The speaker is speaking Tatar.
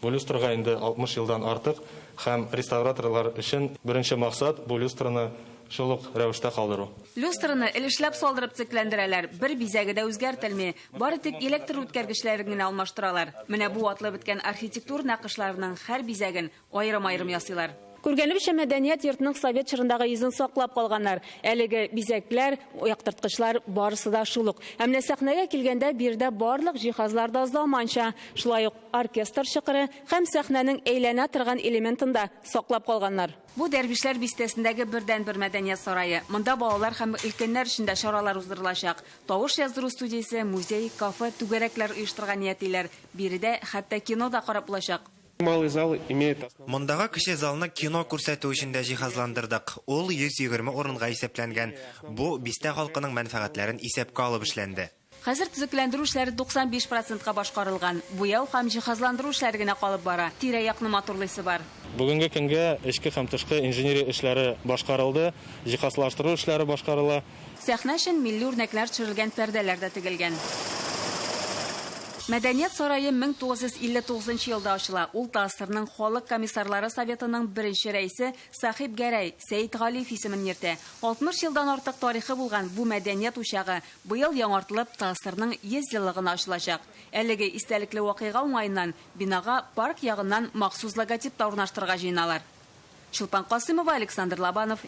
Бу люстрага инде 60 елдан артык һәм реставраторлар өчен беренче максат бу люстраны шулык рәвештә калдыру. Люстраны элешләп салдырып цикләндерәләр, бер бизәге дә үзгәртелми, бары тик электр үткәргечләрен генә алмаштыралар. Менә бу атлы беткән архитектур накышларының һәр бизәген аерым-аерым ясыйлар. Күргәнебезчә, мәдәният йортының совет чорындагы изен саклап калганнар. Әлеге бизәкләр, яктырткычлар барысы да шулык. Ә менә сәхнәгә килгәндә бирдә барлык җиһазлар да заманча. Шулай ук оркестр чыкыры һәм сәхнәнең әйләнә торган элементын да саклап калганнар. Бу Дәрвишләр бистәсендәге бердән-бер мәдәният сарае. Монда балалар һәм өлкәннәр өчен дә чаралар уздырылачак. Тавыш яздыру студиясе, музей, кафе, түгәрәкләр оештырган ниятләр. Биредә хәтта кино да карап булачак. Мондагы кече залны кино күрсәтү өчен дә җиһазландырдык. Ул 120 урынга исәпләнгән. Бу бистә халкының мәнфәгатьләрен исәпкә алып эшләнде. Хәзер төзекләндерү эшләре 95%-ка башкарылган. Буяу һәм җиһазландыру эшләре генә калып бара. Тирә-якны матурлыйсы бар. Бүгенге көнгә эчке һәм тышкы инженерия эшләре башкарылды, җиһазлаштыру эшләре башкарыла. Сәхнә өчен милли үрнәкләр төшерелгән пәрдәләр дә тегелгән. Мәдәният сарае 1959 елда ачыла. Ул ТАССРның халык комиссарлары советының беренче рәисе Сахиб Гәрәй Сәйит Галиев исемен йөртә. 60 елдан артык тарихы булган бу мәдәният учагы быел яңартылып ТАССРның 100 еллыгына ачылачак. Әлеге истәлекле вакыйга уңаеннан бинага парк ягыннан махсус логотип та урнаштырырга җыеналар. Чулпан Касымова, Александр Лобанов.